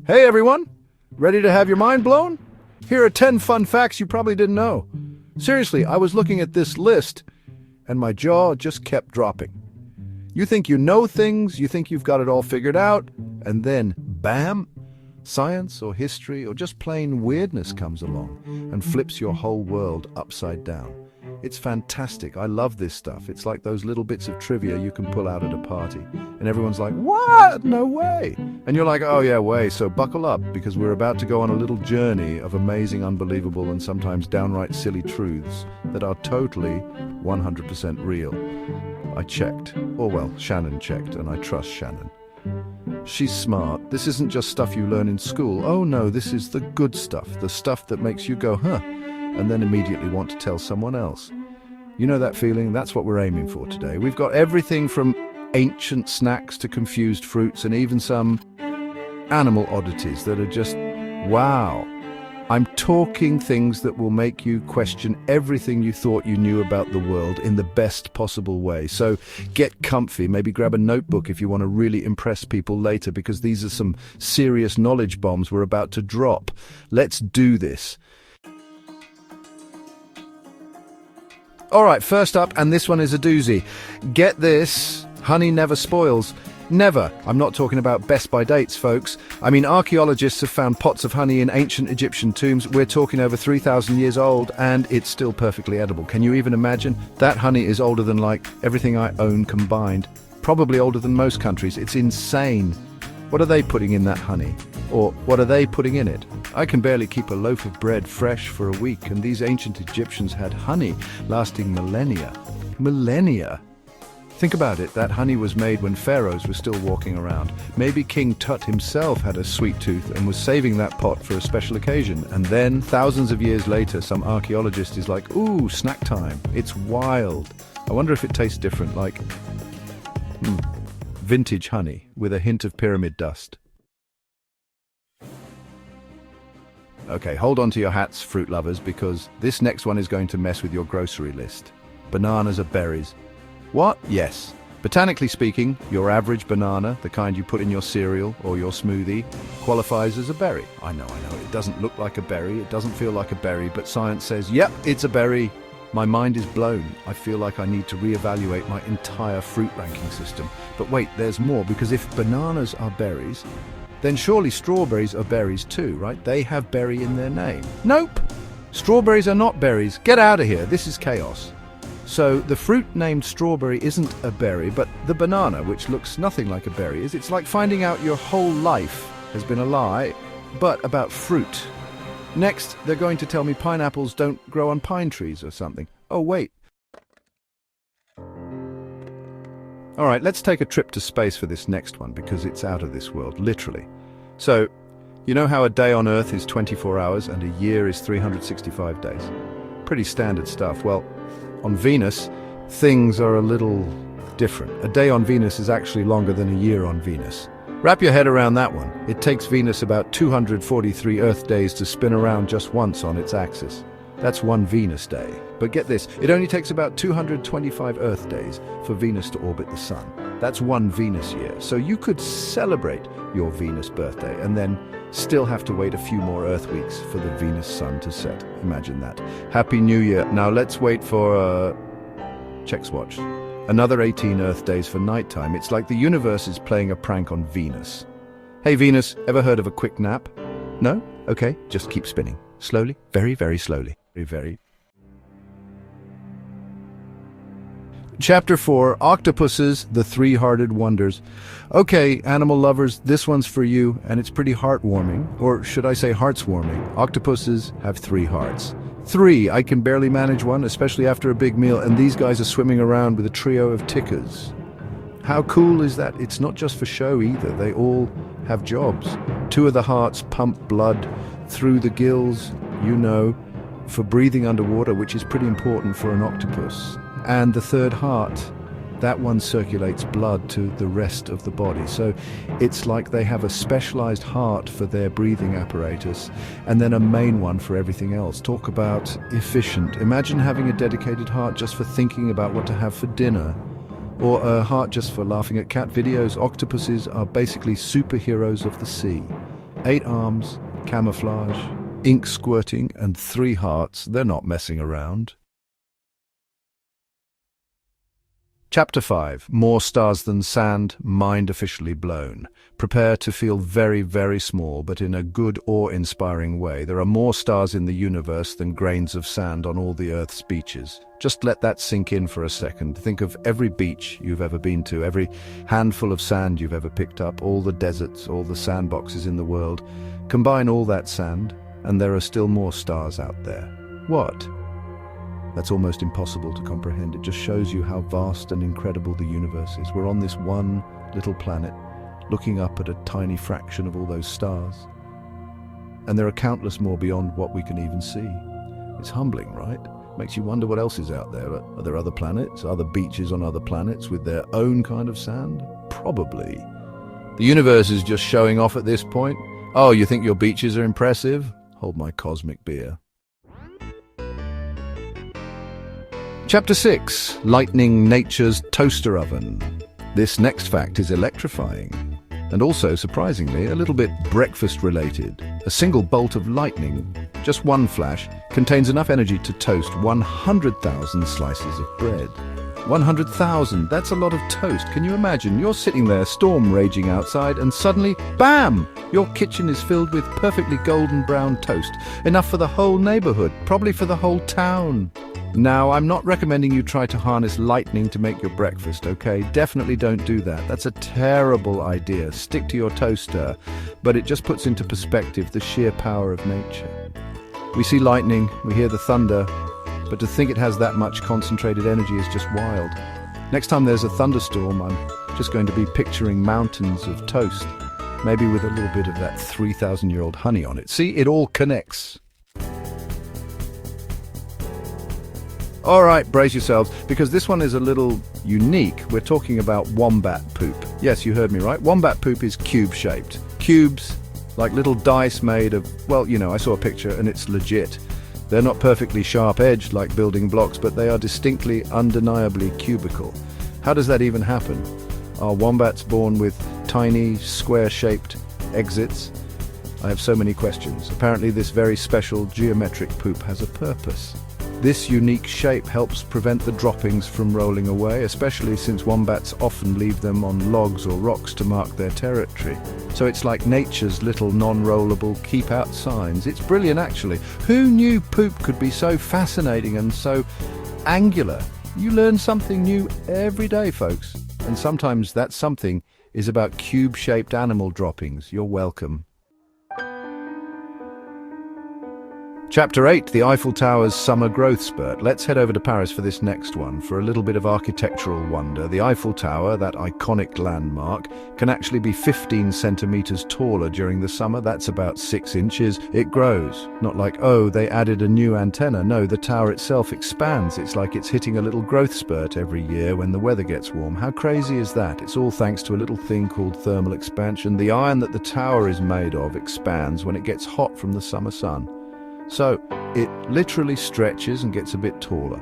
Hey everyone! Ready to have your mind blown? Here are 10 fun facts you probably didn't know. Seriously, I was looking at this list and my jaw just kept dropping. You think you know things, you think you've got it all figured out, and then, bam! Science or history or just plain weirdness comes along and flips your whole world upside down. It's fantastic. I love this stuff. It's like those little bits of trivia you can pull out at a party. And everyone's like, what? No way. And you're like, oh yeah, way. So buckle up, because we're about to go on a little journey of amazing, unbelievable, and sometimes downright silly truths that are totally 100% real. I checked. Or well, Shannon checked, and I trust Shannon. She's smart. This isn't just stuff you learn in school. Oh no, this is the good stuff. The stuff that makes you go, huh? And then immediately want to tell someone else. You know that feeling? That's what we're aiming for today. We've got everything from ancient snacks to confused fruits and even some animal oddities that are just, wow. I'm talking things that will make you question everything you thought you knew about the world in the best possible way. So get comfy, maybe grab a notebook if you want to really impress people later, because these are some serious knowledge bombs we're about to drop. Let's do this. All right, first up, and this one is a doozy. Get this, honey never spoils. Never. I'm not talking about best by dates, folks. I mean, archaeologists have found pots of honey in ancient Egyptian tombs. We're talking over 3,000 years old, and it's still perfectly edible. Can you even imagine? That honey is older than, like, everything I own combined. Probably older than most countries. It's insane. What are they putting in that honey? Or what are they putting in it? I can barely keep a loaf of bread fresh for a week, and these ancient Egyptians had honey lasting millennia. Millennia? Think about it, that honey was made when pharaohs were still walking around. Maybe King Tut himself had a sweet tooth and was saving that pot for a special occasion. And then, thousands of years later, some archaeologist is like, ooh, snack time. It's wild. I wonder if it tastes different, like vintage honey with a hint of pyramid dust. Okay, hold on to your hats, fruit lovers, because this next one is going to mess with your grocery list. Bananas are berries. What? Yes. Botanically speaking, your average banana, the kind you put in your cereal or your smoothie, qualifies as a berry. I know. It doesn't look like a berry, it doesn't feel like a berry, but science says, yep, it's a berry. My mind is blown. I feel like I need to reevaluate my entire fruit ranking system. But wait, there's more, because if bananas are berries, then surely strawberries are berries too, right? They have berry in their name. Nope! Strawberries are not berries. Get out of here. This is chaos. So the fruit named strawberry isn't a berry, but the banana, which looks nothing like a berry, is. It's like finding out your whole life has been a lie, but about fruit. Next, they're going to tell me pineapples don't grow on pine trees or something. Oh, wait. All right, let's take a trip to space for this next one, because it's out of this world, literally. So, you know how a day on Earth is 24 hours and a year is 365 days? Pretty standard stuff. Well, on Venus, things are a little different. A day on Venus is actually longer than a year on Venus. Wrap your head around that one. It takes Venus about 243 Earth days to spin around just once on its axis. That's one Venus day. But get this, it only takes about 225 Earth days for Venus to orbit the Sun. That's one Venus year. So you could celebrate your Venus birthday and then still have to wait a few more Earth weeks for the Venus sun to set. Imagine that. Happy New Year. Now let's wait for, check swatch. Another 18 Earth days for nighttime. It's like the universe is playing a prank on Venus. Hey Venus, ever heard of a quick nap? No? Okay, just keep spinning. Slowly, very, very slowly. Very. Chapter 4, Octopuses, the Three-Hearted Wonders. Okay, animal lovers, this one's for you, and it's pretty heartwarming. Or should I say hearts-warming? Octopuses have 3 hearts. 3, I can barely manage one, especially after a big meal, and these guys are swimming around with a trio of tickers. How cool is that? It's not just for show either, they all have jobs. 2 of the hearts pump blood through the gills, you know, for breathing underwater, which is pretty important for an octopus. And the 3rd heart, that one circulates blood to the rest of the body. So it's like they have a specialized heart for their breathing apparatus and then a main one for everything else. Talk about efficient. Imagine having a dedicated heart just for thinking about what to have for dinner, or a heart just for laughing at cat videos. Octopuses are basically superheroes of the sea. 8 arms, camouflage, ink squirting, and 3 hearts. They're not messing around. Chapter 5. More stars than sand, mind officially blown. Prepare to feel very, very small, but in a good, awe-inspiring way. There are more stars in the universe than grains of sand on all the Earth's beaches. Just let that sink in for a second. Think of every beach you've ever been to, every handful of sand you've ever picked up, all the deserts, all the sandboxes in the world. Combine all that sand, and there are still more stars out there. What? That's almost impossible to comprehend. It just shows you how vast and incredible the universe is. We're on this one little planet, looking up at a tiny fraction of all those stars. And there are countless more beyond what we can even see. It's humbling, right? Makes you wonder what else is out there. Are there other planets, other beaches on other planets with their own kind of sand? Probably. The universe is just showing off at this point. Oh, you think your beaches are impressive? Hold my cosmic beer. Chapter 6. Lightning Nature's Toaster Oven. This next fact is electrifying, and also, surprisingly, a little bit breakfast-related. A single bolt of lightning, just one flash, contains enough energy to toast 100,000 slices of bread. 100,000, that's a lot of toast. Can you imagine? You're sitting there, storm raging outside, and suddenly, bam! Your kitchen is filled with perfectly golden brown toast. Enough for the whole neighborhood, probably for the whole town. Now, I'm not recommending you try to harness lightning to make your breakfast, okay? Definitely don't do that. That's a terrible idea. Stick to your toaster. But it just puts into perspective the sheer power of nature. We see lightning, we hear the thunder, but to think it has that much concentrated energy is just wild. Next time there's a thunderstorm, I'm just going to be picturing mountains of toast, maybe with a little bit of that 3,000-year-old honey on it. See, it all connects. All right, brace yourselves, because this one is a little unique. We're talking about wombat poop. Yes, you heard me right. Wombat poop is cube-shaped. Cubes, like little dice made of, well, you know, I saw a picture and it's legit. They're not perfectly sharp-edged like building blocks, but they are distinctly, undeniably cubical. How does that even happen? Are wombats born with tiny, square-shaped exits? I have so many questions. Apparently this very special geometric poop has a purpose. This unique shape helps prevent the droppings from rolling away, especially since wombats often leave them on logs or rocks to mark their territory. So it's like nature's little non-rollable keep-out signs. It's brilliant, actually. Who knew poop could be so fascinating and so angular? You learn something new every day, folks. And sometimes that something is about cube-shaped animal droppings. You're welcome. Chapter 8, the Eiffel Tower's summer growth spurt. Let's head over to Paris for this next one, for a little bit of architectural wonder. The Eiffel Tower, that iconic landmark, can actually be 15 centimeters taller during the summer. That's about 6 inches. It grows. Not like, oh, they added a new antenna. No, the tower itself expands. It's like it's hitting a little growth spurt every year when the weather gets warm. How crazy is that? It's all thanks to a little thing called thermal expansion. The iron that the tower is made of expands when it gets hot from the summer sun. So it literally stretches and gets a bit taller.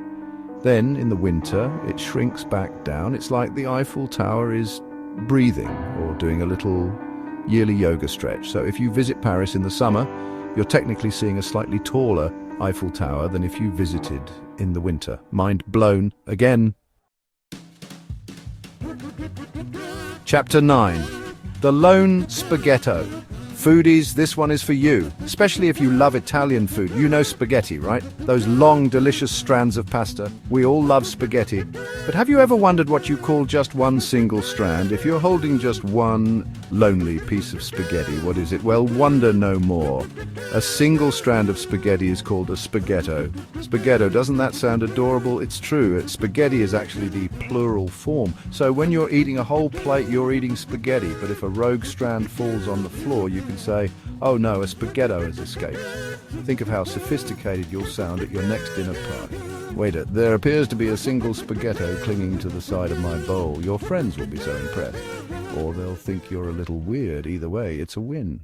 Then in the winter it shrinks back down. It's like the Eiffel Tower is breathing or doing a little yearly yoga stretch. So if you visit Paris in the summer, you're technically seeing a slightly taller Eiffel Tower than if you visited in the winter. Mind blown again. Chapter 9. The Lone Spaghetto. Foodies, this one is for you, especially if you love Italian food. You know spaghetti, right? Those long, delicious strands of pasta. We all love spaghetti. But have you ever wondered what you call just one single strand? If you're holding just one lonely piece of spaghetti, what is it? Well, wonder no more. A single strand of spaghetti is called a spaghetto. Spaghetto, doesn't that sound adorable? It's true. Spaghetti is actually the plural form. So when you're eating a whole plate, you're eating spaghetti. But if a rogue strand falls on the floor, you can say, oh no, a spaghetto has escaped. Think of how sophisticated you'll sound at your next dinner party. Waiter, there appears to be a single spaghetto clinging to the side of my bowl. Your friends will be so impressed. Or they'll think you're a little weird. Either way, it's a win.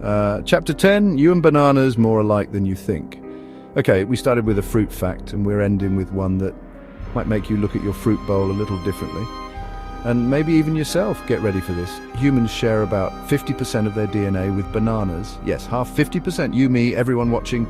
Chapter 10, you and bananas more alike than you think. Okay, we started with a fruit fact, and we're ending with one that might make you look at your fruit bowl a little differently. And maybe even yourself, get ready for this. Humans share about 50% of their DNA with bananas. Yes, half, 50%. You, me, everyone watching,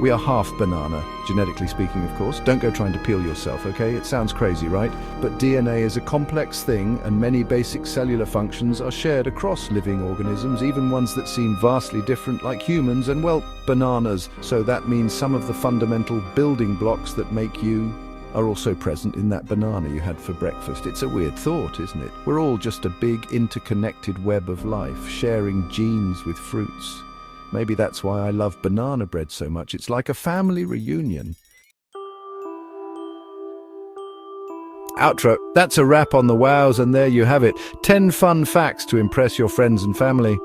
we are half banana, genetically speaking, of course. Don't go trying to peel yourself, okay? It sounds crazy, right? But DNA is a complex thing, and many basic cellular functions are shared across living organisms, even ones that seem vastly different, like humans and, well, bananas. So that means some of the fundamental building blocks that make you are also present in that banana you had for breakfast. It's a weird thought, isn't it? We're all just a big interconnected web of life, sharing genes with fruits. Maybe that's why I love banana bread so much. It's like a family reunion. Outro. That's a wrap on the wows, and there you have it. 10 fun facts to impress your friends and family.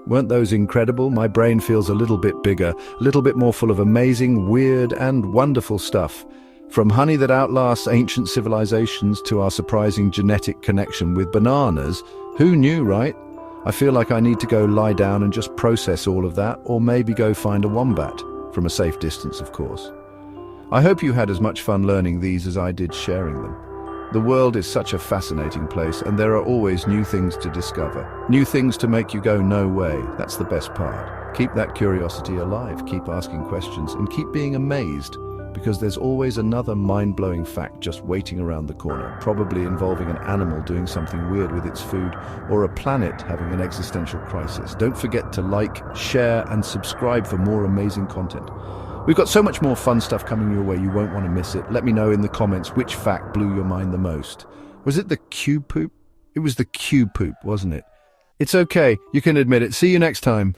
Weren't those incredible? My brain feels a little bit bigger, a little bit more full of amazing, weird, and wonderful stuff. From honey that outlasts ancient civilizations to our surprising genetic connection with bananas. Who knew, right? I feel like I need to go lie down and just process all of that, or maybe go find a wombat, from a safe distance, of course. I hope you had as much fun learning these as I did sharing them. The world is such a fascinating place, and there are always new things to discover. New things to make you go, no way. That's the best part. Keep that curiosity alive, keep asking questions, and keep being amazed. Because there's always another mind-blowing fact just waiting around the corner, probably involving an animal doing something weird with its food, or a planet having an existential crisis. Don't forget to like, share, and subscribe for more amazing content. We've got so much more fun stuff coming your way, you won't want to miss it. Let me know in the comments which fact blew your mind the most. Was it the cube poop? It was the cube poop, wasn't it? It's okay, you can admit it. See you next time.